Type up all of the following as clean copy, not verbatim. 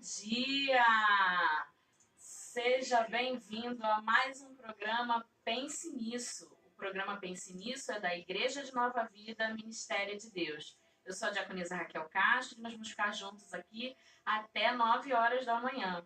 dia! Seja bem-vindo a mais um programa Pense Nisso. O programa Pense Nisso é da Igreja de Nova Vida, Ministério de Deus. Eu sou a diaconisa Raquel Castro e nós vamos ficar juntos aqui até 9 horas da manhã.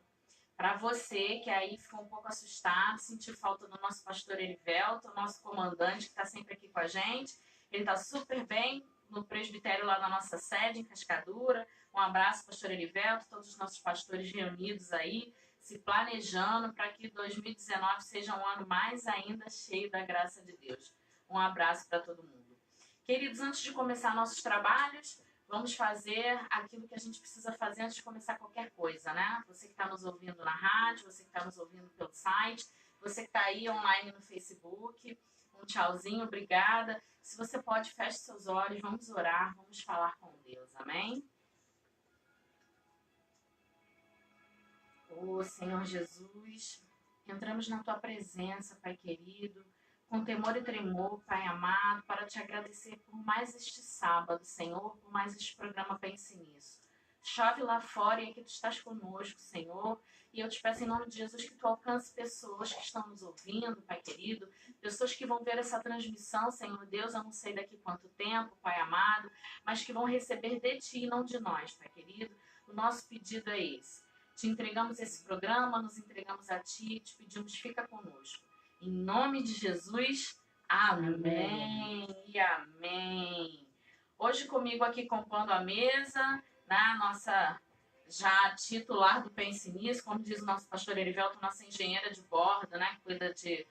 Para você que aí ficou um pouco assustado, sentiu falta do nosso pastor Erivelto, nosso comandante que está sempre aqui com a gente. Ele está super bem no presbitério lá na nossa sede, em Cascadura. Um abraço, pastor Erivelto, todos os nossos pastores reunidos aí, se planejando para que 2019 seja um ano mais ainda cheio da graça de Deus. Um abraço para todo mundo. Queridos, antes de começar nossos trabalhos, vamos fazer aquilo que a gente precisa fazer antes de começar qualquer coisa, né? Você que está nos ouvindo na rádio, você que está nos ouvindo pelo site, você que está aí online no Facebook, um tchauzinho, obrigada. Se você pode, feche seus olhos, vamos orar, vamos falar com Deus, amém? Ô Senhor Jesus, entramos na Tua presença, Pai querido, com temor e tremor, Pai amado, para Te agradecer por mais este sábado, Senhor, por mais este programa Pense Nisso. Chove lá fora e aqui Tu estás conosco, Senhor, e eu Te peço em nome de Jesus que Tu alcance pessoas que estão nos ouvindo, Pai querido, pessoas que vão ver essa transmissão, Senhor Deus, eu não sei daqui quanto tempo, Pai amado, mas que vão receber de Ti e não de nós, Pai querido. O nosso pedido é esse. Te entregamos esse programa, nos entregamos a Ti, Te pedimos, fica conosco. Em nome de Jesus, amém e amém. Hoje comigo aqui compondo a mesa, né, nossa já titular do Pense Nisso, como diz o nosso pastor Erivelto, nossa engenheira de bordo, né, que cuida de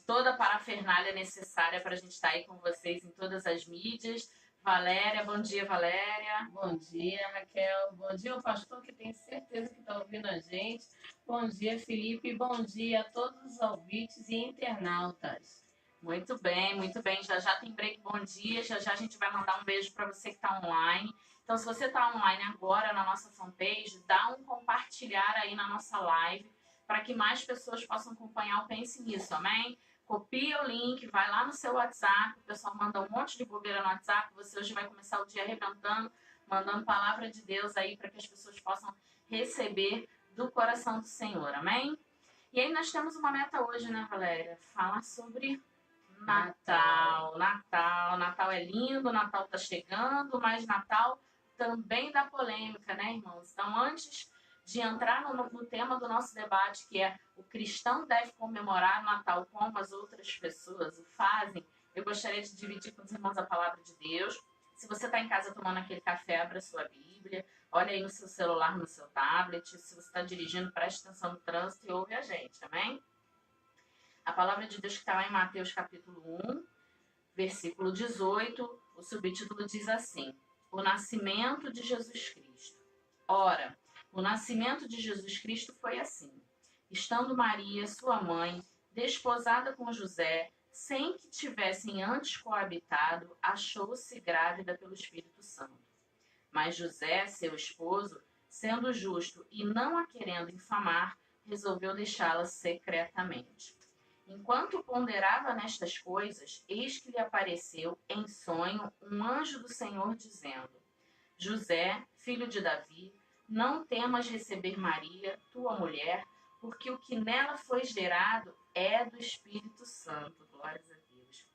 toda a parafernália necessária para a gente estar aí com vocês em todas as mídias. Valéria, bom dia, Valéria. Bom dia, Raquel. Bom dia ao pastor que tenho certeza que está ouvindo a gente. Bom dia, Felipe. Bom dia a todos os ouvintes e internautas. Muito bem, muito bem. Já já tem break bom dia. Já já a gente vai mandar um beijo para você que está online. Então, se você está online agora na nossa fanpage, dá um compartilhar aí na nossa live para que mais pessoas possam acompanhar o Pense Nisso, amém? Copia o link, vai lá no seu WhatsApp, o pessoal manda um monte de bobeira no WhatsApp, você hoje vai começar o dia arrebentando, mandando palavra de Deus aí para que as pessoas possam receber do coração do Senhor, amém? E aí nós temos uma meta hoje, né, Valéria? Falar sobre Natal. Natal é lindo, Natal tá chegando, mas Natal também dá polêmica, né, irmãos? Então, antes de entrar no tema do nosso debate, que é o cristão deve comemorar Natal como as outras pessoas o fazem, eu gostaria de dividir com os irmãos a palavra de Deus. Se você está em casa tomando aquele café, abra a sua Bíblia, olha aí no seu celular, no seu tablet. Se você está dirigindo, preste atenção no trânsito e ouve a gente, amém? A palavra de Deus que está lá em Mateus capítulo 1, versículo 18, o subtítulo diz assim: o nascimento de Jesus Cristo. Ora, o nascimento de Jesus Cristo foi assim. Estando Maria, sua mãe, desposada com José, sem que tivessem antes coabitado, achou-se grávida pelo Espírito Santo. Mas José, seu esposo, sendo justo e não a querendo infamar, resolveu deixá-la secretamente. Enquanto ponderava nestas coisas, eis que lhe apareceu em sonho um anjo do Senhor dizendo: José, filho de Davi, não temas receber Maria, tua mulher, porque o que nela foi gerado é do Espírito Santo. Glórias a Deus.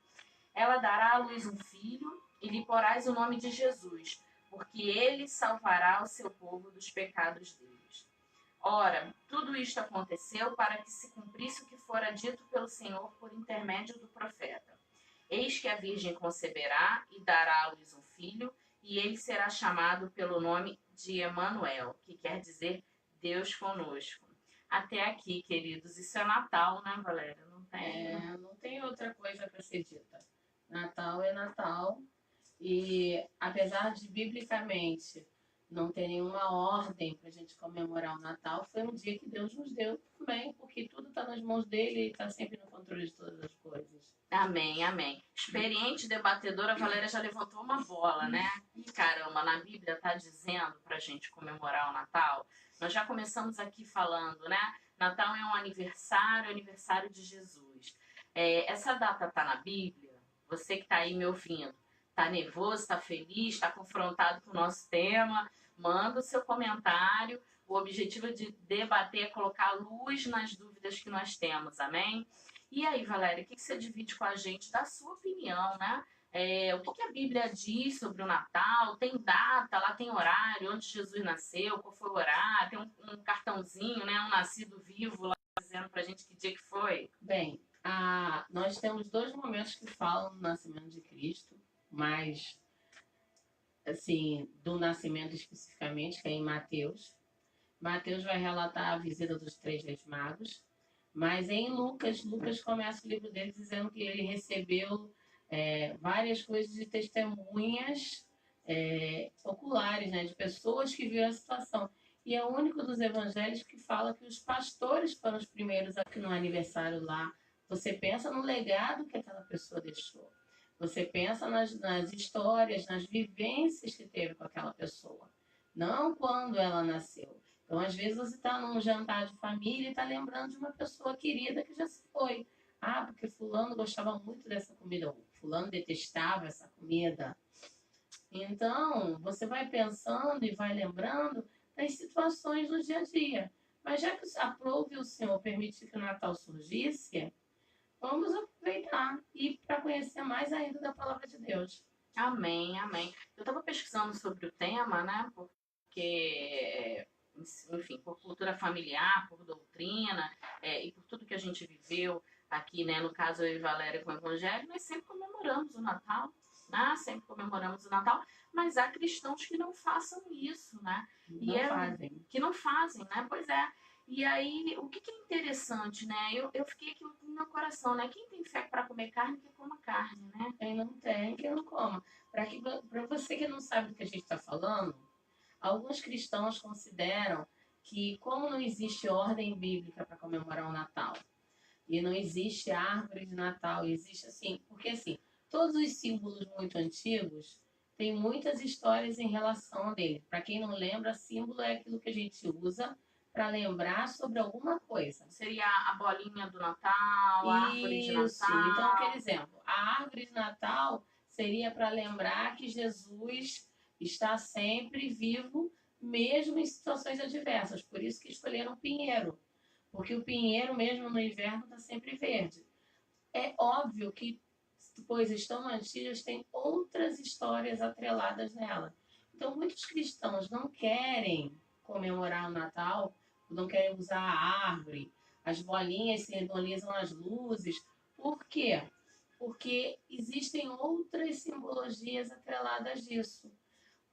Ela dará à luz um filho e lhe porás o nome de Jesus, porque ele salvará o seu povo dos pecados deles. Ora, tudo isto aconteceu para que se cumprisse o que fora dito pelo Senhor por intermédio do profeta. Eis que a Virgem conceberá e dará à luz um filho, e ele será chamado pelo nome de Emanuel, que quer dizer Deus conosco. Até aqui, queridos. Isso é Natal, né, Valéria? Não tem outra coisa para ser dita. Natal é Natal. E apesar de, biblicamente, não ter nenhuma ordem para a gente comemorar o Natal, foi um dia que Deus nos deu também, porque tudo está nas mãos dele e está sempre no controle de todas as coisas. Amém, amém. Experiente debatedora, a Valéria já levantou uma bola, né? E caramba, na Bíblia está dizendo para a gente comemorar o Natal. Nós já começamos aqui falando, né? Natal é um aniversário de Jesus. Essa data está na Bíblia? Você que está aí me ouvindo, está nervoso, está feliz, está confrontado com o nosso tema? Manda o seu comentário, O objetivo de debater é colocar luz nas dúvidas que nós temos, amém? E aí, Valéria, o que você divide com a gente da sua opinião, né? O que a Bíblia diz sobre o Natal? Tem data, lá tem horário, onde Jesus nasceu, qual foi o horário, tem um cartãozinho, né? Um nascido vivo lá dizendo pra gente que dia que foi. Bem, nós temos dois momentos que falam do nascimento de Cristo, mas, assim, do nascimento especificamente, que é em Mateus. Mateus vai relatar a visita dos 3 reis magos, mas em Lucas começa o livro dele dizendo que ele recebeu várias coisas de testemunhas oculares, né, de pessoas que viram a situação. E é o único dos evangelhos que fala que os pastores foram os primeiros aqui no aniversário lá. Você pensa no legado que aquela pessoa deixou. Você pensa nas histórias, nas vivências que teve com aquela pessoa. Não quando ela nasceu. Então, às vezes, você está num jantar de família e está lembrando de uma pessoa querida que já se foi. Porque fulano gostava muito dessa comida, ou fulano detestava essa comida. Então, você vai pensando e vai lembrando das situações do dia a dia. Mas já que aprove o Senhor permitir que o Natal surgisse, vamos aproveitar e para conhecer mais ainda da Palavra de Deus. Amém, amém. Eu estava pesquisando sobre o tema, né? Porque, enfim, por cultura familiar, por doutrina e por tudo que a gente viveu aqui, né? No caso, eu e Valéria com o Evangelho, nós sempre comemoramos o Natal, né? Sempre comemoramos o Natal, mas há cristãos que não façam isso, né? Que não fazem, né? Pois é. E aí, o que é interessante, né? Eu fiquei aqui no meu coração, né? Quem tem fé para comer carne, que coma carne, né? Quem não tem, que não coma. Para você que não sabe do que a gente está falando, alguns cristãos consideram que, como não existe ordem bíblica para comemorar o Natal, e não existe árvore de Natal, existe assim, porque assim, todos os símbolos muito antigos têm muitas histórias em relação a dele. Para quem não lembra, símbolo é aquilo que a gente usa para lembrar sobre alguma coisa. Seria a bolinha do Natal, a árvore de Natal. Então, por exemplo, a árvore de Natal seria para lembrar que Jesus está sempre vivo, mesmo em situações adversas. Por isso que escolheram o pinheiro, porque o pinheiro, mesmo no inverno, está sempre verde. É óbvio que coisas tão antigas têm outras histórias atreladas nela. Então, muitos cristãos não querem comemorar o Natal, não querem usar a árvore, as bolinhas simbolizam as luzes. Por quê? Porque existem outras simbologias atreladas disso.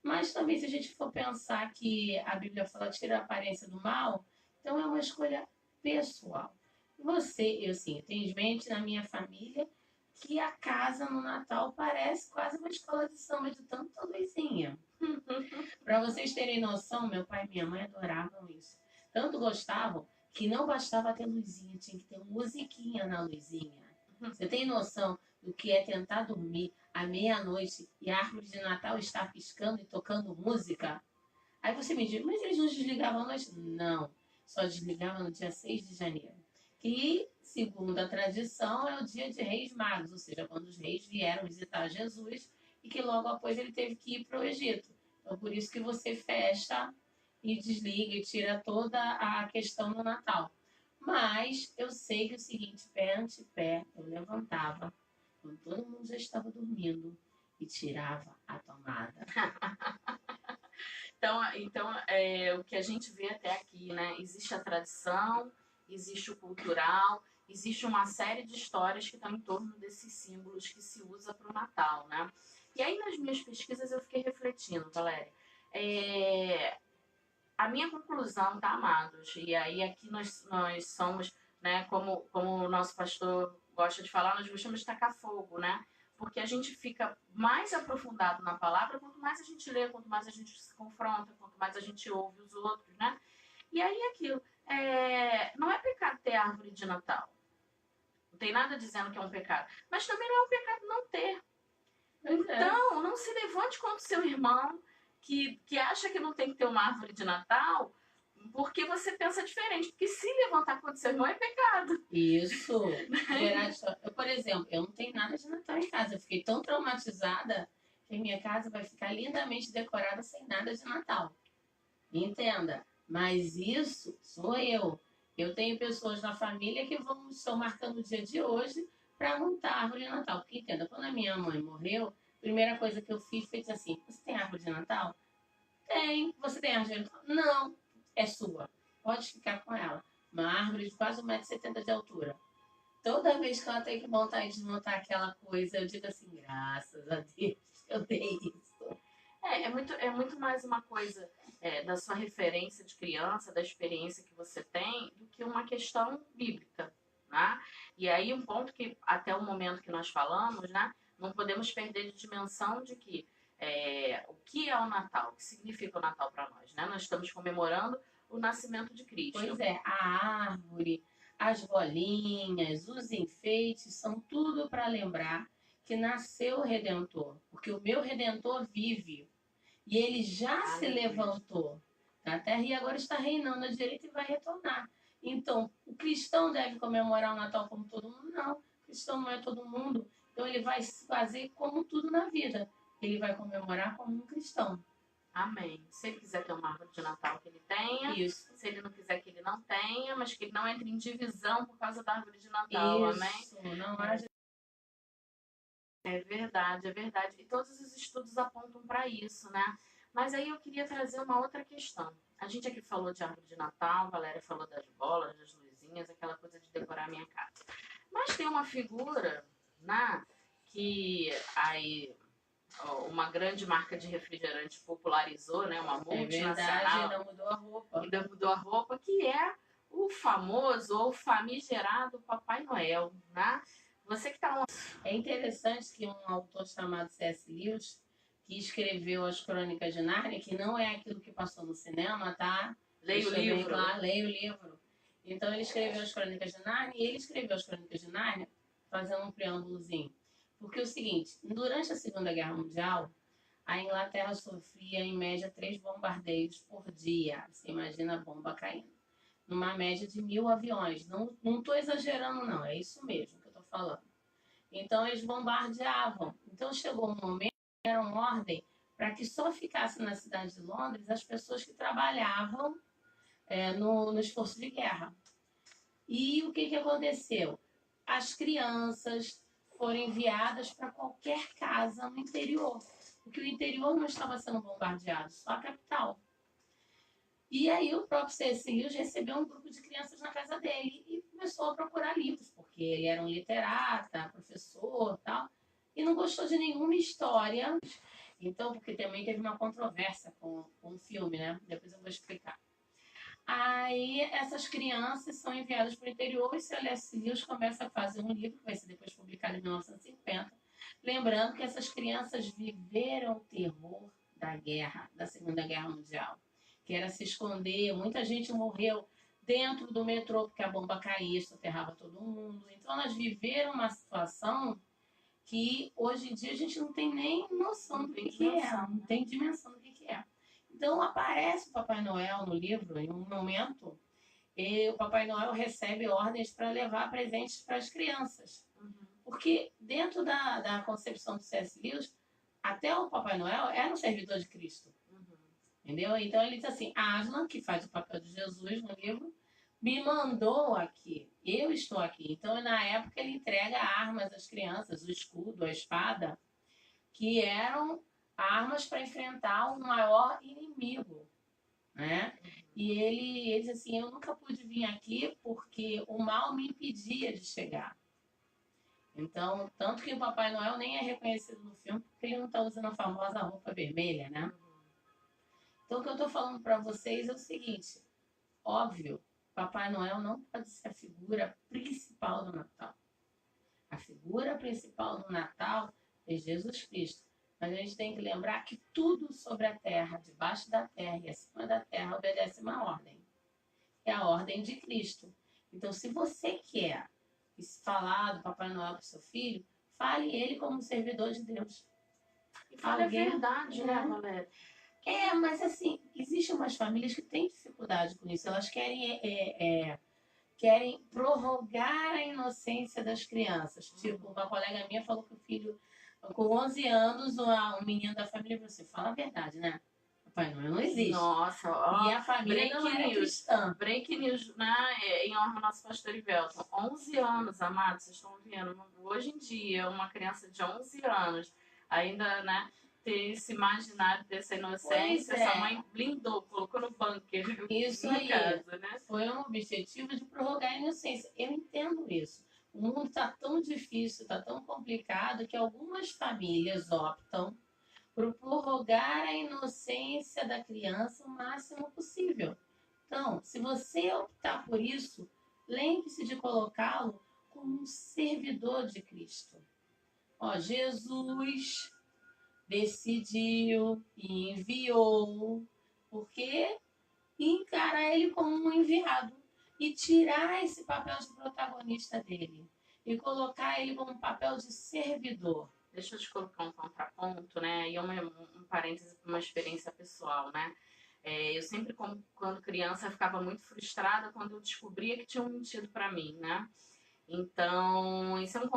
Mas também, se a gente for pensar que a Bíblia fala tira a aparência do mal, então é uma escolha pessoal. Eu tenho gente na minha família que a casa no Natal parece quase uma escola de samba de tanta luzinha. Para vocês terem noção, meu pai e minha mãe adoravam isso. Tanto gostavam que não bastava ter luzinha, tinha que ter musiquinha na luzinha. Você tem noção do que é tentar dormir à meia-noite e a árvore de Natal está piscando e tocando música? Aí você me diz, mas eles não desligavam à noite? Não, só desligavam no dia 6 de janeiro. Que, segundo a tradição, é o dia de Reis Magos, ou seja, quando os reis vieram visitar Jesus e que logo após ele teve que ir para o Egito. Então, por isso que você fecha e desliga e tira toda a questão do Natal. Mas eu sei que o seguinte, pé ante pé, eu levantava, quando todo mundo já estava dormindo, e tirava a tomada. Então o que a gente vê até aqui, né? Existe a tradição, existe o cultural, existe uma série de histórias que estão em torno desses símbolos que se usa para o Natal, né? E aí, nas minhas pesquisas, eu fiquei refletindo, Valéria. A minha conclusão, tá, amados? E aí, aqui nós somos, né, como o nosso pastor gosta de falar, nós gostamos de tacar fogo, né? Porque a gente fica mais aprofundado na palavra quanto mais a gente lê, quanto mais a gente se confronta, quanto mais a gente ouve os outros, né? E aí, aquilo. Não é pecado ter árvore de Natal. Não tem nada dizendo que é um pecado. Mas também não é um pecado não ter. Então, não se levante contra o seu irmão que acha que não tem que ter uma árvore de Natal porque você pensa diferente. Porque se levantar contra o seu irmão é pecado. Isso. Eu, por exemplo, eu não tenho nada de Natal em casa. Eu fiquei tão traumatizada que minha casa vai ficar lindamente decorada sem nada de Natal. Entenda. Mas isso sou eu. Eu tenho pessoas na família que estão marcando o dia de hoje para montar a árvore de Natal. Porque entenda, quando a minha mãe morreu, a primeira coisa que eu fiz foi dizer assim: você tem árvore de Natal? Tem. Você tem árvore de Natal? Não. É sua. Pode ficar com ela. Uma árvore de quase 1,70 m de altura. Toda vez que ela tem que montar e desmontar aquela coisa, eu digo assim, graças a Deus eu dei isso. É muito mais uma coisa da sua referência de criança, da experiência que você tem, do que uma questão bíblica, né? E aí um ponto que até o momento que nós falamos, né, não podemos perder de dimensão de que o que é o Natal, o que significa o Natal para nós, né? Nós estamos comemorando o nascimento de Cristo. Pois é, a árvore, as bolinhas, os enfeites, são tudo para lembrar que nasceu o Redentor. Porque o meu Redentor vive. E ele já se levantou da terra e agora está reinando à direita e vai retornar. Então, o cristão deve comemorar o Natal como todo mundo? Não. O cristão não é todo mundo. Então, ele vai fazer como tudo na vida. Ele vai comemorar como um cristão. Amém. Se ele quiser ter uma árvore de Natal, que ele tenha. Isso. Se ele não quiser, que ele não tenha, mas que ele não entre em divisão por causa da árvore de Natal. Isso. Amém? Não haja. É verdade, é verdade. E todos os estudos apontam para isso, né? Mas aí eu queria trazer uma outra questão. A gente aqui falou de árvore de Natal, a Valéria falou das bolas, das luzinhas, aquela coisa de decorar a minha casa. Mas tem uma figura, né, que aí uma grande marca de refrigerante popularizou, né, uma multinacional. É verdade, ainda mudou a roupa. Ainda mudou a roupa, que é o famoso ou famigerado Papai Noel, né? Você que está... É interessante que um autor chamado C.S. Lewis, que escreveu as Crônicas de Nárnia, que não é aquilo que passou no cinema, tá? Leia o livro. Claro, leia o livro. Então ele escreveu as Crônicas de Nárnia e ele escreveu as Crônicas de Nárnia fazendo um preâmbulozinho. Porque é o seguinte, durante a Segunda Guerra Mundial, a Inglaterra sofria em média 3 bombardeios por dia. Você imagina a bomba caindo. Numa média de 1.000 aviões. Não estou exagerando, não. É isso mesmo que eu estou falando. Então eles bombardeavam. Então chegou um momento que deram ordem para que só ficassem na cidade de Londres as pessoas que trabalhavam no esforço de guerra. E o que aconteceu? As crianças foram enviadas para qualquer casa no interior, porque o interior não estava sendo bombardeado, só a capital. E aí o próprio C.S. Lewis recebeu um grupo de crianças na casa dele e começou a procurar livros, porque ele era um literata, professor e tal, e não gostou de nenhuma história. Então, porque também teve uma controvérsia com o filme, né? Depois eu vou explicar. Aí essas crianças são enviadas para o interior e C.S. Lewis começa a fazer um livro, que vai ser depois publicado em 1950, lembrando que essas crianças viveram o terror da guerra, da Segunda Guerra Mundial, que era se esconder. Muita gente morreu dentro do metrô porque a bomba caía, soterrava todo mundo. Então elas viveram uma situação que hoje em dia a gente não tem nem noção do que é, não tem dimensão do que é. Então aparece o Papai Noel no livro, em um momento, e o Papai Noel recebe ordens para levar presentes para as crianças. Porque dentro da concepção do C.S. Lewis, até o Papai Noel era um servidor de Cristo. Entendeu? Então ele diz assim, Aslan, que faz o papel de Jesus no livro, me mandou aqui, eu estou aqui. Então na época ele entrega armas às crianças, o escudo, a espada, que eram armas para enfrentar o maior inimigo, né? E ele diz assim, eu nunca pude vir aqui porque o mal me impedia de chegar. Então, tanto que o Papai Noel nem é reconhecido no filme porque ele não está usando a famosa roupa vermelha, né? Então, o que eu estou falando para vocês é o seguinte, óbvio, Papai Noel não pode ser a figura principal do Natal. A figura principal do Natal é Jesus Cristo. Mas a gente tem que lembrar que tudo sobre a terra, debaixo da terra e acima da terra, obedece uma ordem. É a ordem de Cristo. Então, se você quer falar do Papai Noel para o seu filho, fale ele como servidor de Deus. E fale a verdade, né, Valéria? Mas assim, existem umas famílias que têm dificuldade com isso. Elas querem prorrogar a inocência das crianças. Tipo, uma colega minha falou que o filho, com 11 anos, um menino da família, você fala a verdade, né? Papai Noel não existe. Nossa, E ó, a família não era news. cristã. Break news, né? Em honra ao nosso pastor Ivelton. 11 anos, amados, vocês estão vendo. Hoje em dia, uma criança de 11 anos ainda, né, ter esse imaginário dessa inocência, essa mãe blindou, colocou no bunker. Isso no aí. caso, né? Foi um objetivo de prorrogar a inocência. Eu entendo isso. O mundo está tão difícil, está tão complicado, que algumas famílias optam por prorrogar a inocência da criança o máximo possível. Então, se você optar por isso, lembre-se de colocá-lo como um servidor de Cristo. Ó, Jesus decidiu e enviou, porque encarar ele como um enviado e tirar esse papel de protagonista dele e colocar ele como um papel de servidor. Deixa eu te colocar um contraponto, né? E um parêntese para uma experiência pessoal, né? Eu sempre, quando criança, ficava muito frustrada quando eu descobria que tinham mentido para mim, né? Então, isso é um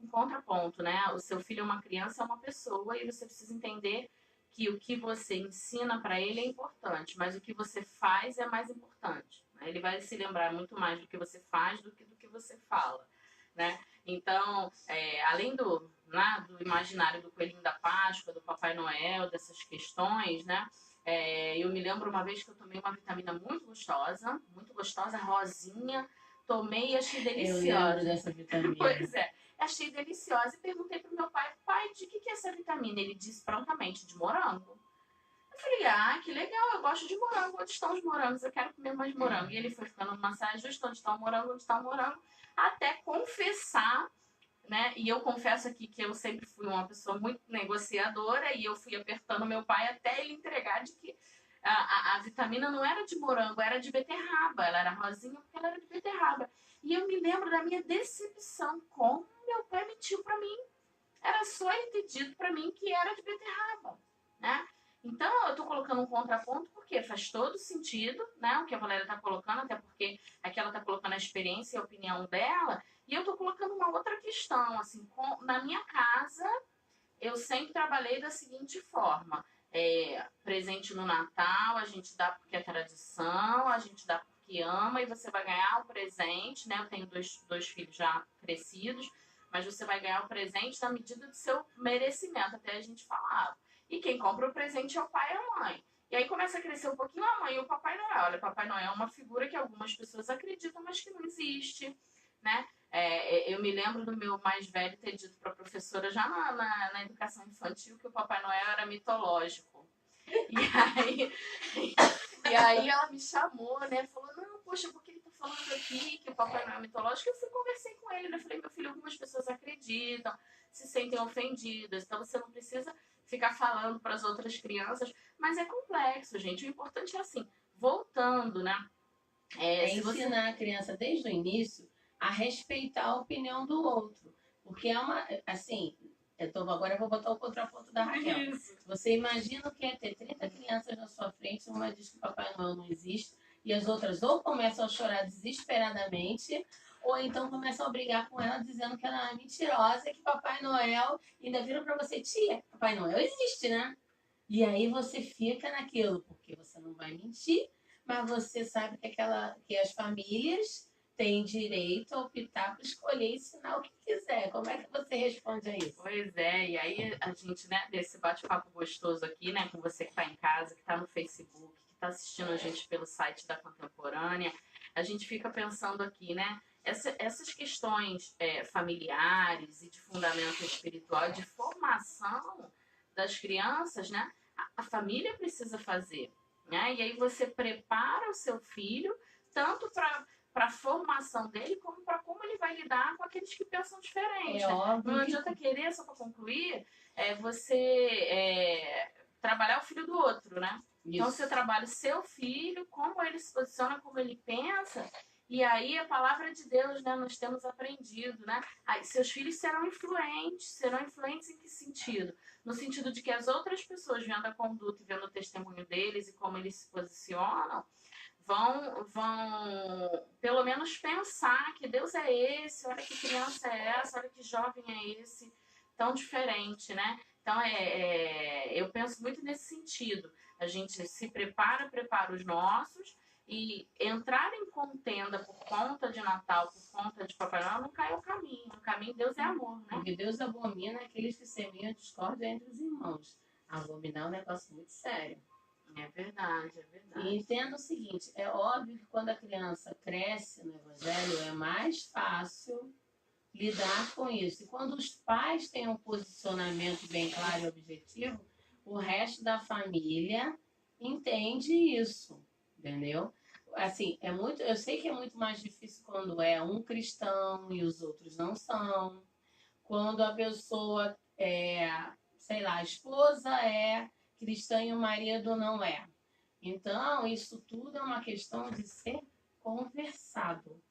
contraponto, né? O seu filho é uma criança, é uma pessoa, e você precisa entender que o que você ensina para ele é importante, mas o que você faz é mais importante. Né? Ele vai se lembrar muito mais do que você faz do que você fala, né? Então, além do imaginário do coelhinho da Páscoa, do Papai Noel, dessas questões, né? Eu me lembro uma vez que eu tomei uma vitamina muito gostosa, rosinha, tomei e achei deliciosa. Eu lembro dessa vitamina. Pois é, achei deliciosa e perguntei pro meu pai, de que é essa vitamina? Ele disse prontamente, de morango. Eu falei, que legal, eu gosto de morango, onde estão os morangos? Eu quero comer mais morango. E ele foi ficando numa saia justa, onde está o morango, até confessar, né? E eu confesso aqui que eu sempre fui uma pessoa muito negociadora e eu fui apertando meu pai até ele entregar de que a vitamina não era de morango, era de beterraba. Ela era rosinha porque ela era de beterraba. E eu me lembro da minha decepção, como meu pai mentiu para mim. Era só ele ter dito para mim que era de beterraba, né? Então, eu tô colocando um contraponto porque faz todo sentido, né? O que a Valéria tá colocando, até porque aqui ela tá colocando a experiência e a opinião dela. E eu tô colocando uma outra questão, assim, na minha casa, eu sempre trabalhei da seguinte forma. Presente no Natal, a gente dá porque é tradição, a gente dá porque ama e você vai ganhar o presente, né? Eu tenho dois filhos já crescidos, mas você vai ganhar o presente na medida do seu merecimento, até a gente falava. E quem compra o presente é o pai e a mãe. E aí começa a crescer um pouquinho a mãe e o Papai Noel. Olha, o Papai Noel é uma figura que algumas pessoas acreditam, mas que não existe, né? Eu me lembro do meu mais velho ter dito para a professora, já na educação infantil, que o Papai Noel era mitológico. E aí ela me chamou, né? Falou, não, poxa, por que ele tá falando aqui que o Papai Noel é mitológico? Eu fui conversei com ele, né? Falei, meu filho, algumas pessoas acreditam, se sentem ofendidas, então você não precisa ficar falando para as outras crianças, mas é complexo, gente. O importante é assim, voltando, né? Ensinar a criança desde o início a respeitar a opinião do outro. Porque é uma, assim, agora eu vou botar o contraponto da Raquel. Isso. Você imagina o que é ter 30 crianças na sua frente, uma diz que o Papai Noel não existe, e as outras ou começam a chorar desesperadamente, ou então começam a brigar com ela dizendo que ela é mentirosa, que Papai Noel ainda vira para você, tia, Papai Noel existe, né? E aí você fica naquilo, porque você não vai mentir, mas você sabe que as famílias têm direito a optar por escolher e ensinar o que quiser. Como é que você responde a isso? Pois é, e aí a gente, né, desse bate-papo gostoso aqui, né, com você que está em casa, que está no Facebook, que está assistindo a gente pelo site da Contemporânea, a gente fica pensando aqui, né, essas questões familiares e de fundamento espiritual, de formação das crianças, né, a família precisa fazer, né, e aí você prepara o seu filho tanto para a formação dele, como para como ele vai lidar com aqueles que pensam diferente. Não adianta querer, só para concluir, você trabalhar o filho do outro, né? Isso. Então você trabalha o seu filho, como ele se posiciona, como ele pensa, e aí a palavra de Deus, né, nós temos aprendido, né? Aí seus filhos serão influentes em que sentido? No sentido de que as outras pessoas, vendo a conduta e vendo o testemunho deles e como eles se posicionam, vão pelo menos pensar que Deus é esse, olha que criança é essa, olha que jovem é esse, tão diferente, né? Então, eu penso muito nesse sentido. A gente se prepara os nossos, e entrar em contenda por conta de Natal, por conta de Papai Noel, não cai o caminho. O caminho de Deus é amor, né? Porque Deus abomina aqueles que semeiam a discórdia entre os irmãos. Abominar é um negócio muito sério. É verdade, é verdade. E entenda o seguinte, é óbvio que quando a criança cresce no Evangelho, é mais fácil lidar com isso. E quando os pais têm um posicionamento bem claro e objetivo, o resto da família entende isso, entendeu? Assim, eu sei que é muito mais difícil quando é um cristão e os outros não são. Quando a pessoa sei lá, a esposa é cristã e o marido não é. Então, isso tudo é uma questão de ser conversado.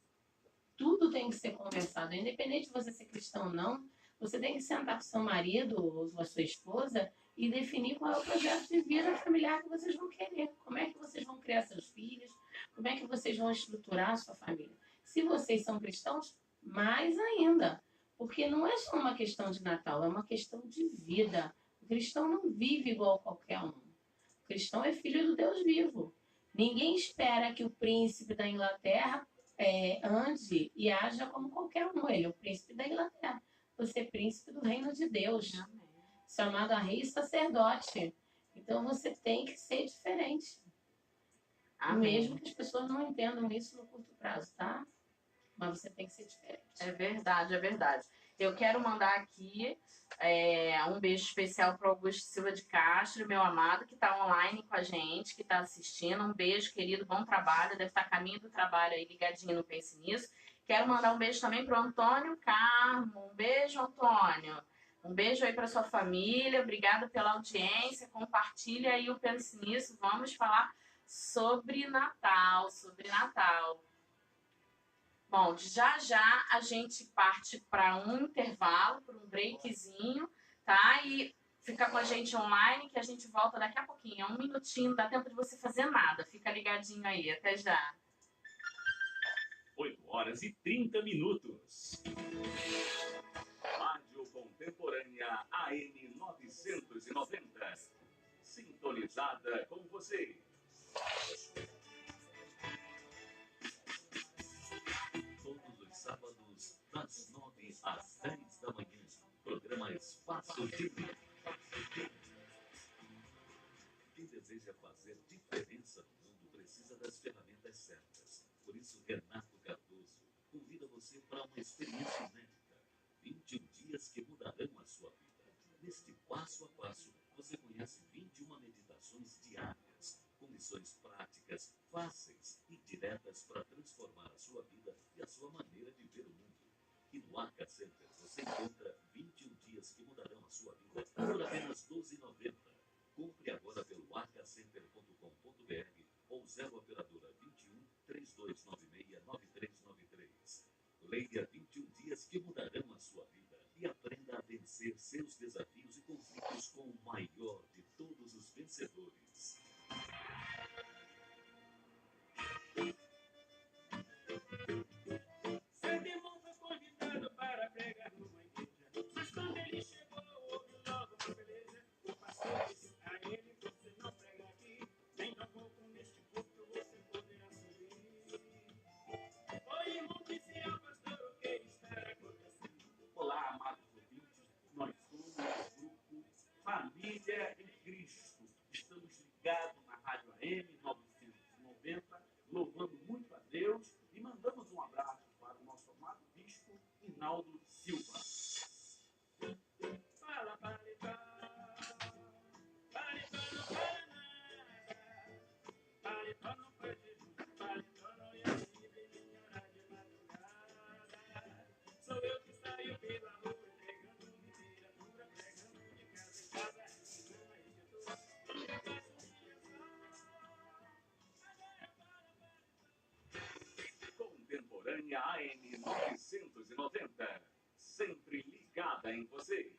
Tudo tem que ser conversado. Independente de você ser cristão ou não, você tem que sentar com seu marido ou com a sua esposa e definir qual é o projeto de vida familiar que vocês vão querer. Como é que vocês vão criar seus filhos? Como é que vocês vão estruturar a sua família? Se vocês são cristãos, mais ainda. Porque não é só uma questão de Natal, é uma questão de vida. O cristão não vive igual qualquer um. O cristão é filho do Deus vivo. Ninguém espera que o príncipe da Inglaterra ande e haja como qualquer um. Ele é o príncipe da Inglaterra. Você é príncipe do reino de Deus. Amém. Chamado a rei e sacerdote. Então você tem que ser diferente. Amém. Mesmo que as pessoas não entendam isso no curto prazo, tá? Mas você tem que ser diferente. É verdade, é verdade. Eu quero mandar aqui um beijo especial para o Augusto Silva de Castro, meu amado, que está online com a gente, que está assistindo. Um beijo, querido, bom trabalho. Deve estar a caminho do trabalho aí, ligadinho no Pense Nisso. Quero mandar um beijo também para o Antônio Carmo. Um beijo, Antônio. Um beijo aí para sua família. Obrigada pela audiência. Compartilha aí o Pense Nisso. Vamos falar sobre Natal, Bom, já já a gente parte para um intervalo, para um breakzinho, tá? E fica com a gente online, que a gente volta daqui a pouquinho. É um minutinho, não dá tempo de você fazer nada. Fica ligadinho aí. Até já. 8h30. Rádio Contemporânea AM 990. Sintonizada com você. Todos os sábados, das 9 às 10 da manhã. Programa Espaço Livre. Quem deseja fazer diferença no mundo precisa das ferramentas certas. Por isso, Renato Cardoso convida você para uma experiência inédita. 21 dias que mudarão a sua vida. Neste passo a passo, você conhece 21 meditações diárias, com lições práticas, fáceis e diretas para transformar a sua vida e a sua maneira de ver o mundo. E no Arca Center você encontra 21 dias que mudarão a sua vida por apenas R$ 12,90. Compre agora pelo arcacenter.com.br ou 0 operadora 21 3296 9393. Leia 21 dias que mudarão a sua vida e aprenda a vencer seus desafios e conflitos com o maior de todos os vencedores. Seu irmão foi convidado para pregar numa igreja, mas quando ele chegou, houve logo uma peleja. O pastor disse a ele: você não prega aqui, nem tampouco neste culto você poderá subir. O irmão disse ao pastor: o que está acontecendo? Olá, amados ouvintes, nós somos o grupo Família em Cristo. Estamos ligados na Rádio AM 990, louvando muito a Deus e mandamos um abraço para o nosso amado bispo Hinaldo Silva. Fala, paletó, paletó não para nada, paletó não faz jejum, paletó não ia livre nem hora de madrugada. Sou eu que saio pela rua pregando literatura, pregando de casa em casa, ensinando a escritura. Nunca faço minha Contemporânea AM 990, sempre ligada em você.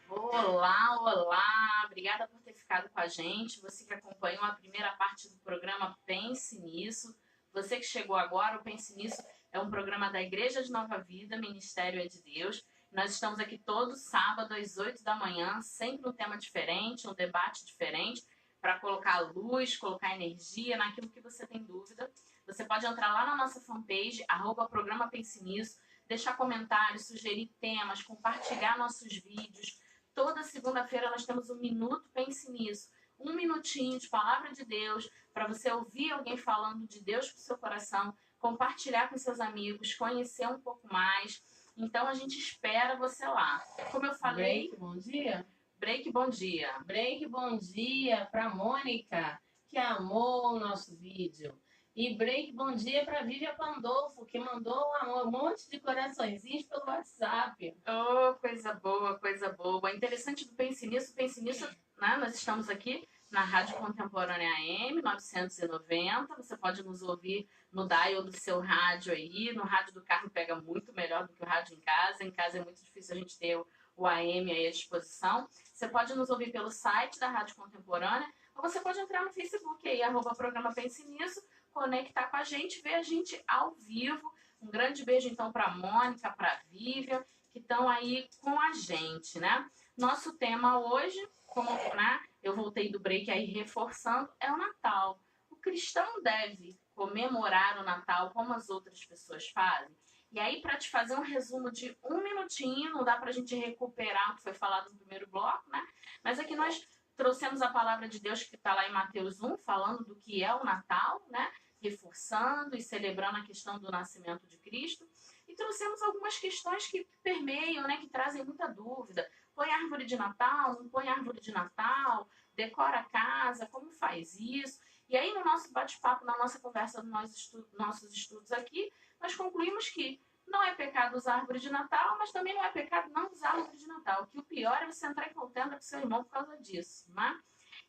Olá, olá! Obrigada por ter ficado com a gente. Você que acompanhou a primeira parte do programa Pense Nisso. Você que chegou agora, o Pense Nisso é um programa da Igreja de Nova Vida, Ministério é de Deus. Nós estamos aqui todo sábado às 8 da manhã, sempre um tema diferente, um debate diferente, para colocar luz, colocar energia naquilo que você tem dúvida. Você pode entrar lá na nossa fanpage, @programa Pense Nisso, deixar comentários, sugerir temas, compartilhar nossos vídeos. Toda segunda-feira nós temos um Minuto Pense Nisso. Um minutinho de palavra de Deus, para você ouvir alguém falando de Deus para o seu coração, compartilhar com seus amigos, conhecer um pouco mais. Então a gente espera você lá. Como eu falei... Break, bom dia. Break, bom dia. Break, bom dia para Mônica, que amou o nosso vídeo. E break, bom dia para Vivian Pandolfo, que mandou um monte de coraçõezinhos pelo WhatsApp. Oh, coisa boa, coisa boa. Interessante do Pense Nisso, né? Nós estamos aqui na Rádio Contemporânea AM 990. Você pode nos ouvir no dial do seu rádio aí. No rádio do carro pega muito melhor do que o rádio em casa. Em casa é muito difícil a gente ter o AM aí à disposição. Você pode nos ouvir pelo site da Rádio Contemporânea, ou você pode entrar no Facebook aí, @programa Pense Nisso, conectar com a gente, ver a gente ao vivo. Um grande beijo então para a Mônica, para a Vivian, que estão aí com a gente, né? Nosso tema hoje, como, né, eu voltei do break aí reforçando, é o Natal. O cristão deve comemorar o Natal como as outras pessoas fazem? E aí, para te fazer um resumo de um minutinho, não dá para a gente recuperar o que foi falado no primeiro bloco, né? Mas aqui nós trouxemos a palavra de Deus que está lá em Mateus 1, falando do que é o Natal, né? Reforçando e celebrando a questão do nascimento de Cristo. E trouxemos algumas questões que permeiam, né? Que trazem muita dúvida. Põe árvore de Natal, não põe árvore de Natal, decora a casa, como faz isso? E aí, no nosso bate-papo, na nossa conversa, nos nossos estudos aqui, nós concluímos que não é pecado usar árvore de Natal, mas também não é pecado não usar árvore de Natal. Que o pior é você entrar em contenda com seu irmão por causa disso, né?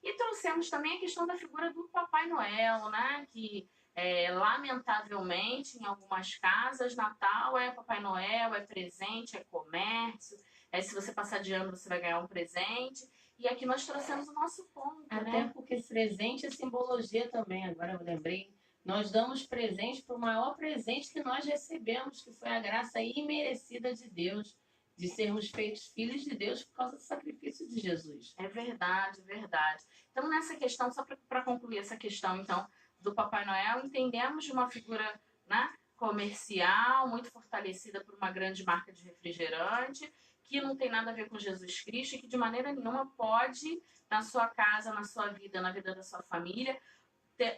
E trouxemos também a questão da figura do Papai Noel, né? Que, lamentavelmente, em algumas casas, Natal é Papai Noel, é presente, é comércio. Se você passar de ano, você vai ganhar um presente. E aqui nós trouxemos o nosso ponto, Até né? porque esse presente é simbologia também, agora eu lembrei. Nós damos presente para o maior presente que nós recebemos, que foi a graça imerecida de Deus, de sermos feitos filhos de Deus por causa do sacrifício de Jesus. É verdade, verdade. Então, nessa questão, só para concluir essa questão, então, do Papai Noel, entendemos de uma figura, né, comercial, muito fortalecida por uma grande marca de refrigerante, que não tem nada a ver com Jesus Cristo e que de maneira nenhuma pode, na sua casa, na sua vida, na vida da sua família,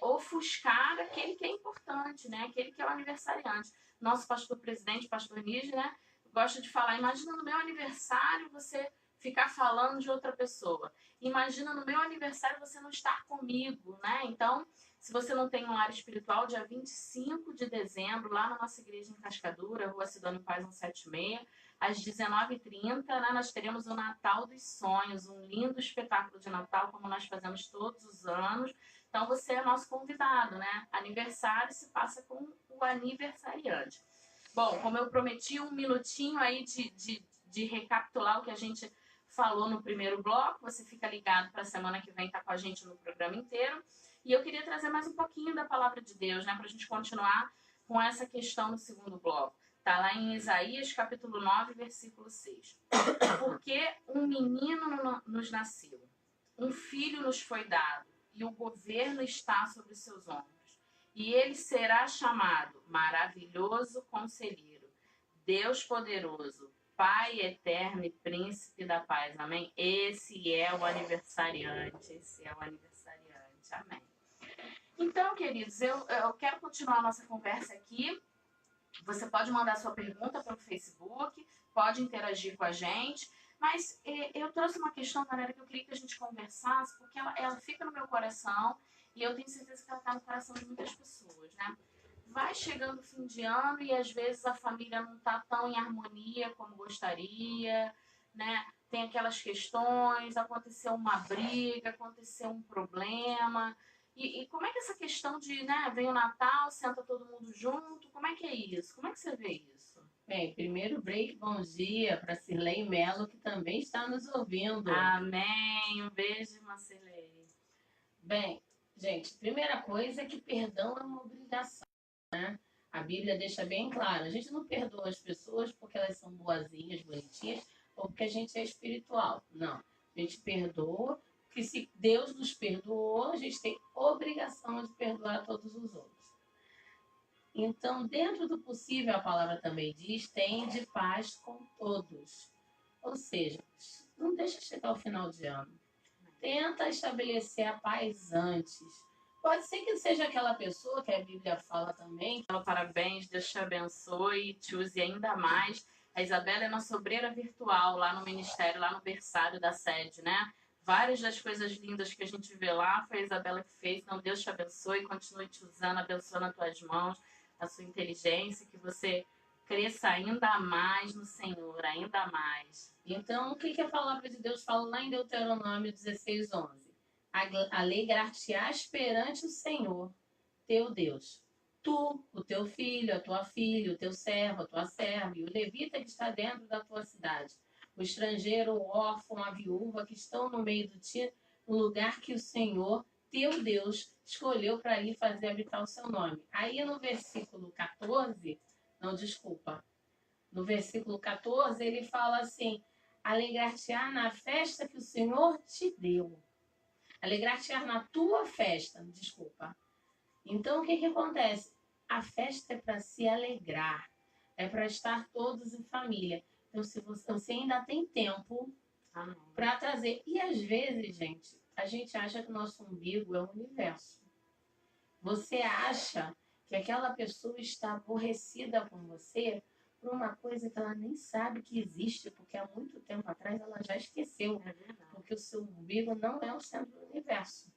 ofuscar aquele que é importante, né? Aquele que é o aniversariante. Nosso pastor presidente, pastor Nige, né, gosta de falar, imagina no meu aniversário você ficar falando de outra pessoa. Imagina no meu aniversário você não estar comigo, né? Então, se você não tem um lar espiritual, dia 25 de dezembro, lá na nossa igreja em Cascadura, Rua Sidônio Paz 176, às 19h30, né, nós teremos o Natal dos Sonhos, um lindo espetáculo de Natal, como nós fazemos todos os anos. Então, você é nosso convidado, né? Aniversário se passa com o aniversariante. Bom, como eu prometi, um minutinho aí de recapitular o que a gente falou no primeiro bloco. Você fica ligado para a semana que vem estar com a gente no programa inteiro. E eu queria trazer mais um pouquinho da palavra de Deus, né? Para a gente continuar com essa questão no segundo bloco. Está lá em Isaías, capítulo 9, versículo 6. Porque um menino nos nasceu, um filho nos foi dado, e o governo está sobre seus ombros. E ele será chamado Maravilhoso Conselheiro, Deus Poderoso, Pai Eterno e Príncipe da Paz. Amém? Esse é o aniversariante. Esse é o aniversariante. Amém. Então, queridos, eu quero continuar a nossa conversa aqui. Você pode mandar sua pergunta pelo Facebook, pode interagir com a gente. Mas eu trouxe uma questão, galera, que eu queria que a gente conversasse, porque ela fica no meu coração e eu tenho certeza que ela está no coração de muitas pessoas, né? Vai chegando o fim de ano e às vezes a família não está tão em harmonia como gostaria, né? Tem aquelas questões, aconteceu uma briga, aconteceu um problema. E como é que essa questão de, né, vem o Natal, senta todo mundo junto, como é que é isso? Como é que você vê isso? Bem, primeiro break, bom dia para Cirlei Melo, que também está nos ouvindo. Amém. Um beijo, Marcelei. Bem, gente, primeira coisa é que perdão é uma obrigação, né? A Bíblia deixa bem claro, a gente não perdoa as pessoas porque elas são boazinhas, bonitinhas, ou porque a gente é espiritual. Não. A gente perdoa, porque se Deus nos perdoou, a gente tem obrigação de perdoar todos os outros. Então, dentro do possível, a palavra também diz, tende paz com todos. Ou seja, não deixa chegar ao final de ano. Tenta estabelecer a paz antes. Pode ser que seja aquela pessoa que a Bíblia fala também. Parabéns, Deus te abençoe, te use ainda mais. A Isabela é nossa obreira virtual lá no ministério, lá no berçário da sede, né? Várias das coisas lindas que a gente vê lá foi a Isabela que fez. Então, Deus te abençoe, continue te usando, abençoando as tuas mãos, a sua inteligência, que você cresça ainda mais no Senhor, ainda mais. Então, o que a palavra de Deus fala lá em Deuteronômio 16:11? Alegrar-te-ás perante o Senhor, teu Deus. Tu, o teu filho, a tua filha, o teu servo, a tua serva, e o levita que está dentro da tua cidade, o estrangeiro, o órfão, a viúva que estão no meio de ti, no lugar que o Senhor, teu Deus, escolheu para ali fazer habitar o seu nome. Aí no versículo 14, não, desculpa, no versículo 14 ele fala assim, alegrar-te-á na festa que o Senhor te deu. Alegrar-te-á na tua festa, desculpa. Então, o que acontece? A festa é para se alegrar, é para estar todos em família. Então, se você ainda tem tempo para trazer. E às vezes, gente, a gente acha que o nosso umbigo é o universo. Você acha que aquela pessoa está aborrecida com você por uma coisa que ela nem sabe que existe, porque há muito tempo atrás ela já esqueceu. Porque o seu umbigo não é o centro do universo.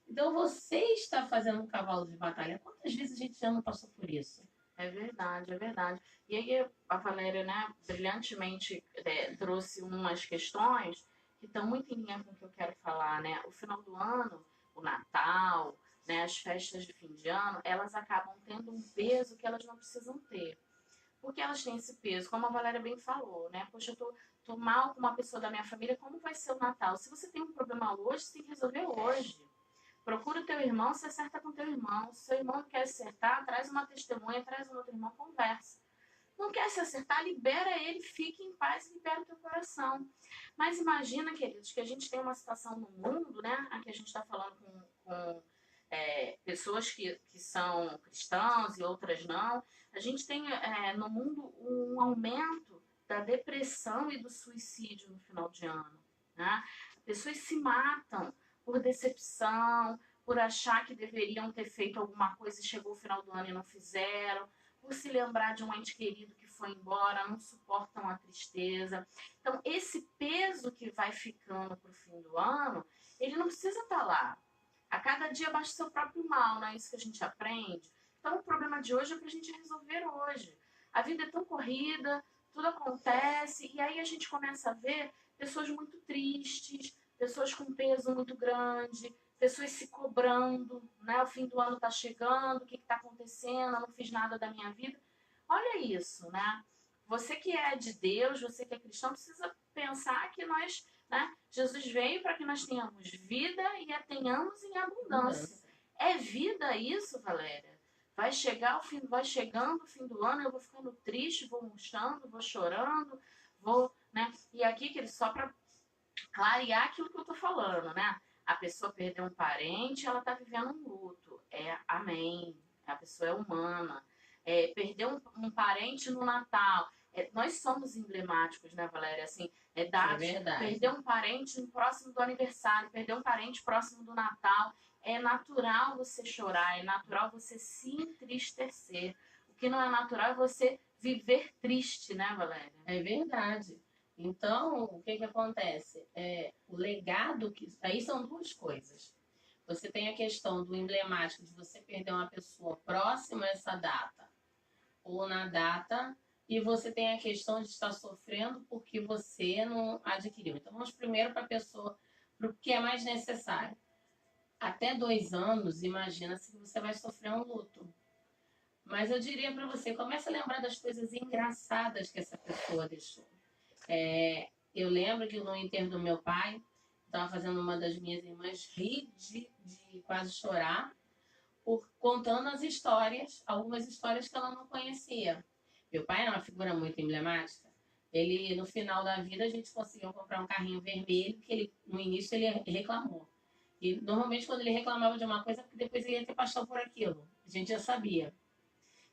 Então você está fazendo um cavalo de batalha. Quantas vezes a gente já não passou por isso? É verdade, é verdade. E aí a Valéria, né, brilhantemente trouxe umas questões que estão muito em linha com o que eu quero falar, né? O final do ano, o Natal, né, as festas de fim de ano, elas acabam tendo um peso que elas não precisam ter. Porque elas têm esse peso, como a Valéria bem falou, né? Poxa, eu tô mal com uma pessoa da minha família, como vai ser o Natal? Se você tem um problema hoje, você tem que resolver hoje. Procura o teu irmão, se acerta com o teu irmão. Se seu irmão não quer se acertar, traz uma testemunha, traz um outro irmão, conversa. Não quer se acertar, libera ele, fique em paz, libera o teu coração. Mas imagina, queridos, que a gente tem uma situação no mundo, né? Aqui a gente está falando com pessoas que são cristãos e outras não. A gente tem no mundo um aumento da depressão e do suicídio no final de ano, né? Pessoas se matam por decepção, por achar que deveriam ter feito alguma coisa e chegou o final do ano e não fizeram, por se lembrar de um ente querido que foi embora, não suportam a tristeza. Então, esse peso que vai ficando para o fim do ano, ele não precisa estar lá. A cada dia baixa o seu próprio mal, não é isso que a gente aprende? Então, o problema de hoje é para a gente resolver hoje. A vida é tão corrida, tudo acontece, e aí a gente começa a ver pessoas muito tristes, pessoas com peso muito grande, pessoas se cobrando, né? O fim do ano está chegando, o que está acontecendo? Eu não fiz nada da minha vida. Olha isso, né? Você que é de Deus, você que é cristão, precisa pensar que nós, né? Jesus veio para que nós tenhamos vida e a tenhamos em abundância. É vida isso, Valéria? Vai chegando o fim do ano, eu vou ficando triste, vou murchando, vou chorando, vou, né? E aqui, que ele só para clarear aquilo que eu tô falando, né? A pessoa perdeu um parente, ela tá vivendo um luto. Amém. A pessoa é humana. Perdeu um parente no Natal. Nós somos emblemáticos, né, Valéria? Assim, dados. É verdade. Perder um parente próximo do aniversário, perder um parente próximo do Natal. É natural você chorar, é natural você se entristecer. O que não é natural é você viver triste, né, Valéria? É verdade. Então, o que acontece? O legado, aí são duas coisas. Você tem a questão do emblemático de você perder uma pessoa próxima a essa data, ou na data, e você tem a questão de estar sofrendo porque você não adquiriu. Então, vamos primeiro para a pessoa, para o que é mais necessário. Até 2 anos, imagina-se que você vai sofrer um luto. Mas eu diria para você, comece a lembrar das coisas engraçadas que essa pessoa deixou. Eu lembro que no enterro do meu pai, estava fazendo uma das minhas irmãs rir de quase chorar, contando as histórias, algumas histórias que ela não conhecia. Meu pai era uma figura muito emblemática. Ele, no final da vida, a gente conseguiu comprar um carrinho vermelho, que ele, no início ele reclamou. E normalmente quando ele reclamava de uma coisa, porque depois ele ia ter paixão por aquilo. A gente já sabia.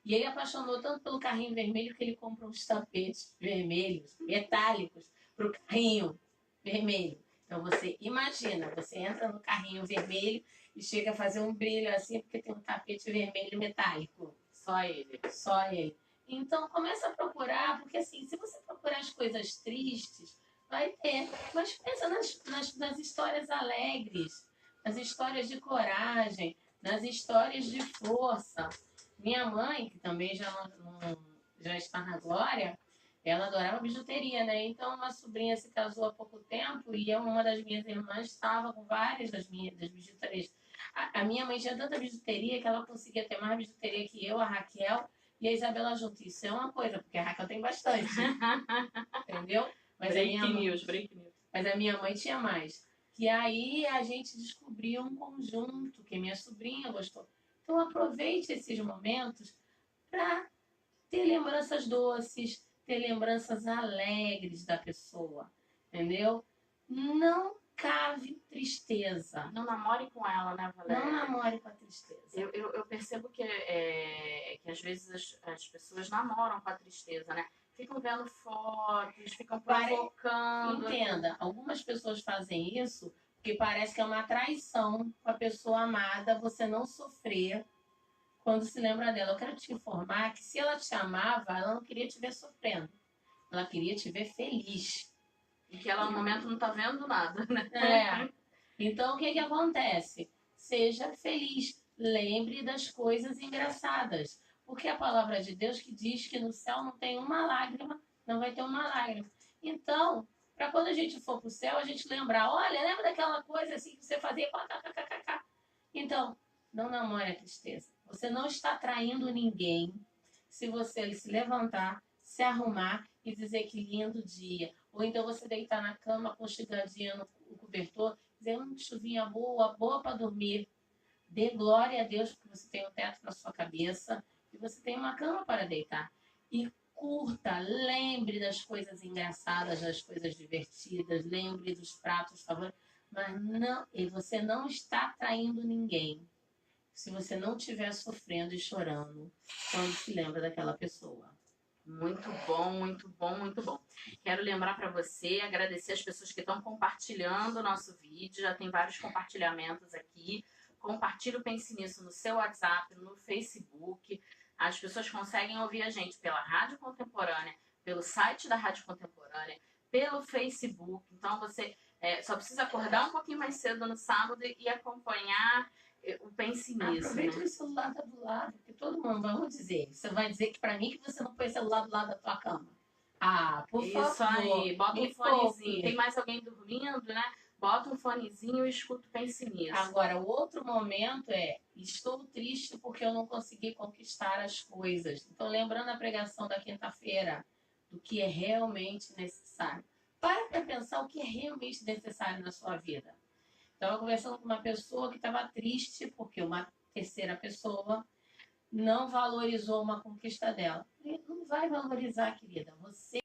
E ele apaixonou tanto pelo carrinho vermelho que ele comprou uns tapetes vermelhos, metálicos, para o carrinho vermelho. Então você imagina, você entra no carrinho vermelho e chega a fazer um brilho assim, porque tem um tapete vermelho metálico. Só ele. Só ele. Então começa a procurar, porque assim, se você procurar as coisas tristes, vai ter. Mas pensa nas histórias alegres, nas histórias de coragem, nas histórias de força. Minha mãe, que também já está na glória, ela adorava bijuteria, né? Então, uma sobrinha se casou há pouco tempo e uma das minhas irmãs estava com várias das bijuterias. A minha mãe tinha tanta bijuteria que ela conseguia ter mais bijuteria que eu, a Raquel e a Isabela junto. Isso é uma coisa, porque a Raquel tem bastante. Entendeu? Mas break news. Mas a minha mãe tinha mais. E aí a gente descobriu um conjunto que minha sobrinha gostou. Então aproveite esses momentos para ter lembranças doces, ter lembranças alegres da pessoa, entendeu? Não cave tristeza. Não namore com ela, né, Valéria? Não namore com a tristeza. Eu percebo que às vezes as pessoas namoram com a tristeza, né? Ficam vendo fotos, ficam provocando. Entenda, algumas pessoas fazem isso porque parece que é uma traição com a pessoa amada você não sofrer quando se lembra dela. Eu quero te informar que se ela te amava, ela não queria te ver sofrendo. Ela queria te ver feliz. E que ela no momento não tá vendo nada, né? É. Então o que acontece? Seja feliz. Lembre das coisas engraçadas. Porque a palavra de Deus que diz que no céu não tem uma lágrima, não vai ter uma lágrima. Então, para quando a gente for pro céu, a gente lembrar, olha, lembra daquela coisa assim que você fazia? Então, não namore a tristeza. Você não está traindo ninguém se você se levantar, se arrumar e dizer que lindo dia. Ou então você deitar na cama aconchegadinha no cobertor, dizer, chuvinha boa para dormir. Dê glória a Deus porque você tem um teto na sua cabeça e você tem uma cama para deitar. E curta, lembre das coisas engraçadas, das coisas divertidas, lembre dos pratos favoritos. Mas não, e você não está traindo ninguém se você não estiver sofrendo e chorando quando se lembra daquela pessoa. Muito bom, muito bom, muito bom. Quero lembrar para você, agradecer as pessoas que estão compartilhando o nosso vídeo. Já tem vários compartilhamentos aqui. Compartilhe o Pense Nisso no seu WhatsApp, no Facebook. As pessoas conseguem ouvir a gente pela Rádio Contemporânea, pelo site da Rádio Contemporânea, pelo Facebook. Então você só precisa acordar um pouquinho mais cedo no sábado e acompanhar o Pense Nisso. Aproveita né? o celular tá do lado, porque todo mundo, vamos dizer, você vai dizer que para mim que você não põe o celular do lado da tua cama. Por favor. Isso aí, bota um fonezinho. poupe. Tem mais alguém dormindo, né? Bota um fonezinho e escuta o Pense Nisso. Agora, o outro momento estou triste porque eu não consegui conquistar as coisas. Então, lembrando a pregação da quinta-feira, do que é realmente necessário. Para pensar o que é realmente necessário na sua vida. Estava conversando com uma pessoa que estava triste porque uma terceira pessoa não valorizou uma conquista dela. Não vai valorizar, querida. Você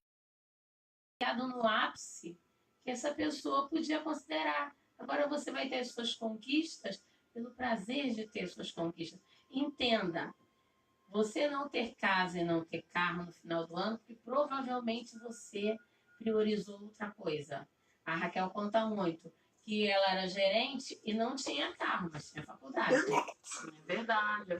está no ápice que essa pessoa podia considerar. Agora você vai ter as suas conquistas pelo prazer de ter suas conquistas. Entenda, você não ter casa e não ter carro no final do ano, porque provavelmente você priorizou outra coisa. A Raquel conta muito que ela era gerente e não tinha carro, mas tinha faculdade. É verdade.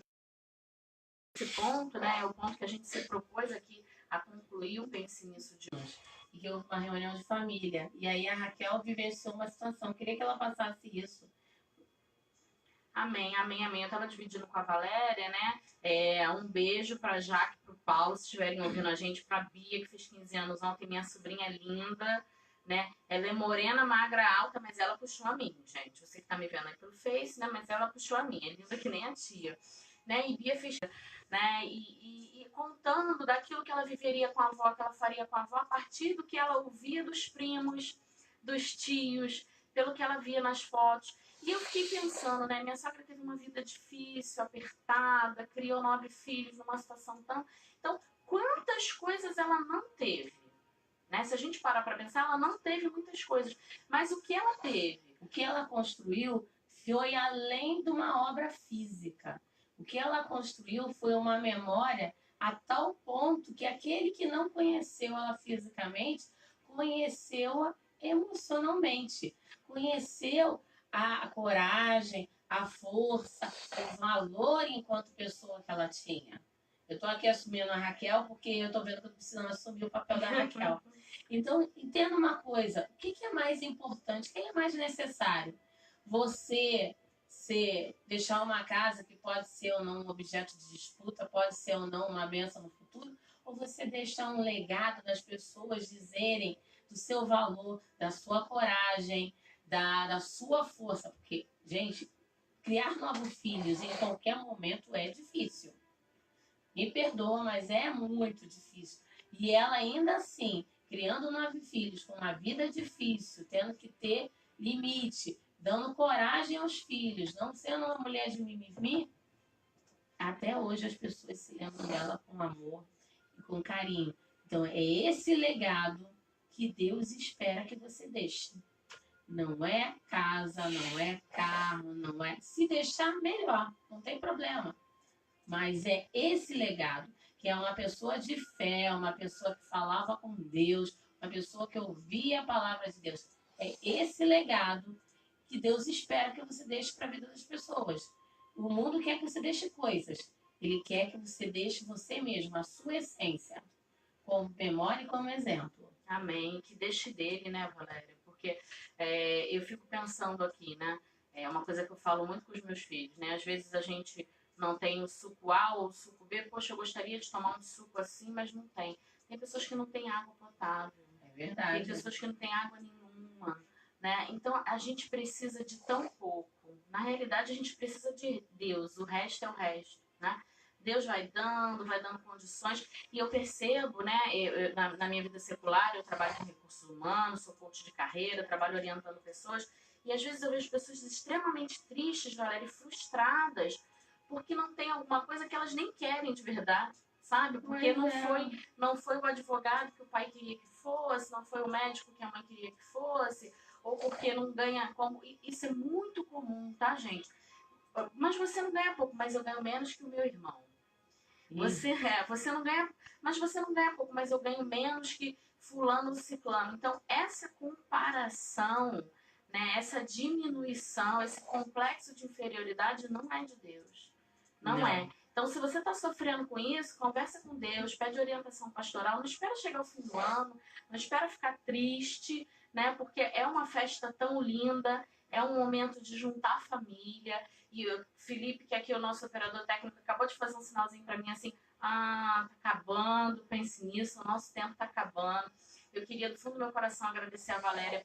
Esse ponto, né, é o ponto que a gente se propôs aqui a concluir o Pense Nisso de hoje. E que houve uma reunião de família. E aí a Raquel vivenciou uma situação. Queria que ela passasse isso. Amém, amém, amém. Eu tava dividindo com a Valéria, né? Um beijo pra Jaque, pro Paulo, se estiverem ouvindo a gente, pra Bia, que fez 15 anos ontem, minha sobrinha linda, né? Ela é morena, magra, alta, mas ela puxou a mim, gente. Você que tá me vendo aí pelo Face, né? Mas ela puxou a mim, é linda que nem a tia, né? E Bia fez, né? E contando daquilo que ela viveria com a avó, que ela faria com a avó, a partir do que ela ouvia dos primos, dos tios, pelo que ela via nas fotos. E eu fiquei pensando, né? Minha sogra teve uma vida difícil, apertada, criou 9 filhos numa situação tão... Então, quantas coisas ela não teve? Né? Se a gente parar para pensar, ela não teve muitas coisas. Mas o que ela teve? O que ela construiu foi além de uma obra física. O que ela construiu foi uma memória a tal ponto que aquele que não conheceu ela fisicamente, conheceu-a emocionalmente. Conheceu a coragem, a força, o valor enquanto pessoa que ela tinha. Eu estou aqui assumindo a Raquel porque eu estou vendo que eu preciso assumir o papel da Raquel. Então, entenda uma coisa, o que é mais importante, o que é mais necessário? Você deixar uma casa que pode ser ou não um objeto de disputa, pode ser ou não uma bênção no futuro, ou você deixar um legado das pessoas dizerem do seu valor, da sua coragem, da sua força, porque, gente, criar novos filhos em qualquer momento é difícil. Me perdoa, mas é muito difícil. E ela ainda assim, criando 9 filhos, com uma vida difícil, tendo que ter limite, dando coragem aos filhos, não sendo uma mulher de mimimi, até hoje as pessoas se lembram dela com amor e com carinho. Então, é esse legado que Deus espera que você deixe. Não é casa, não é carro, não é... Se deixar, melhor, não tem problema. Mas é esse legado, que é uma pessoa de fé, uma pessoa que falava com Deus, uma pessoa que ouvia a palavra de Deus. É esse legado que Deus espera que você deixe para a vida das pessoas. O mundo quer que você deixe coisas. Ele quer que você deixe você mesmo, a sua essência, como memória e como exemplo. Amém. Que deixe dele, né, Valéria? Porque eu fico pensando aqui, né? É uma coisa que eu falo muito com os meus filhos, né? Às vezes a gente não tem o suco A ou o suco B. Poxa, eu gostaria de tomar um suco assim, mas não tem. Tem pessoas que não têm água potável. É verdade. Tem pessoas que não têm água nenhuma, né? Então, a gente precisa de tão pouco. Na realidade, a gente precisa de Deus. O resto é o resto, né? Deus vai dando condições. E eu percebo, né? Na minha vida secular, eu trabalho com recursos humanos, sou coach de carreira, trabalho orientando pessoas. E às vezes eu vejo pessoas extremamente tristes, Valéria, e frustradas, porque não tem alguma coisa que elas nem querem de verdade, sabe? Porque não foi o advogado que o pai queria que fosse, não foi o médico que a mãe queria que fosse, ou porque não ganha como... Isso é muito comum, tá, gente? Mas você não ganha pouco, mas eu ganho menos que o meu irmão. Você não ganha, mas você não ganha pouco, mas eu ganho menos que fulano ou ciclano. Então, essa comparação, né, essa diminuição, esse complexo de inferioridade não é de Deus. Não é. Então, se você está sofrendo com isso, conversa com Deus, pede orientação pastoral, não espera chegar ao fim do ano, não espera ficar triste, né? Porque é uma festa tão linda, é um momento de juntar a família. E o Felipe, que aqui é o nosso operador técnico, acabou de fazer um sinalzinho para mim assim, tá acabando, pense nisso, o nosso tempo tá acabando. Eu queria, do fundo do meu coração, agradecer a Valéria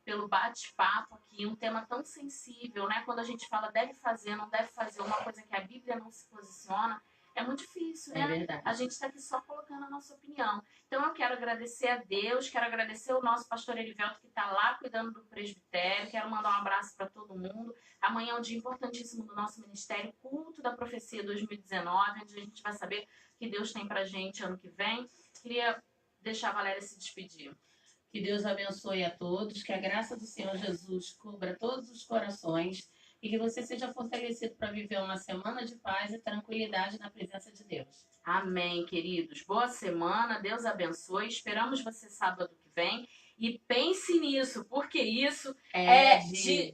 pelo bate-papo aqui, um tema tão sensível, né? Quando a gente fala deve fazer, não deve fazer, uma coisa que a Bíblia não se posiciona, é muito difícil, né? É verdade. A gente está aqui só colocando a nossa opinião. Então eu quero agradecer a Deus, quero agradecer o nosso pastor Erivelto, que está lá cuidando do presbitério, quero mandar um abraço para todo mundo. Amanhã é um dia importantíssimo do nosso ministério, Culto da Profecia 2019, onde a gente vai saber o que Deus tem pra gente ano que vem. Queria deixar a Valéria se despedir. Que Deus abençoe a todos, que a graça do Senhor Jesus cubra todos os corações e que você seja fortalecido para viver uma semana de paz e tranquilidade na presença de Deus. Amém, queridos. Boa semana, Deus abençoe. Esperamos você sábado que vem. E pense nisso, porque isso é de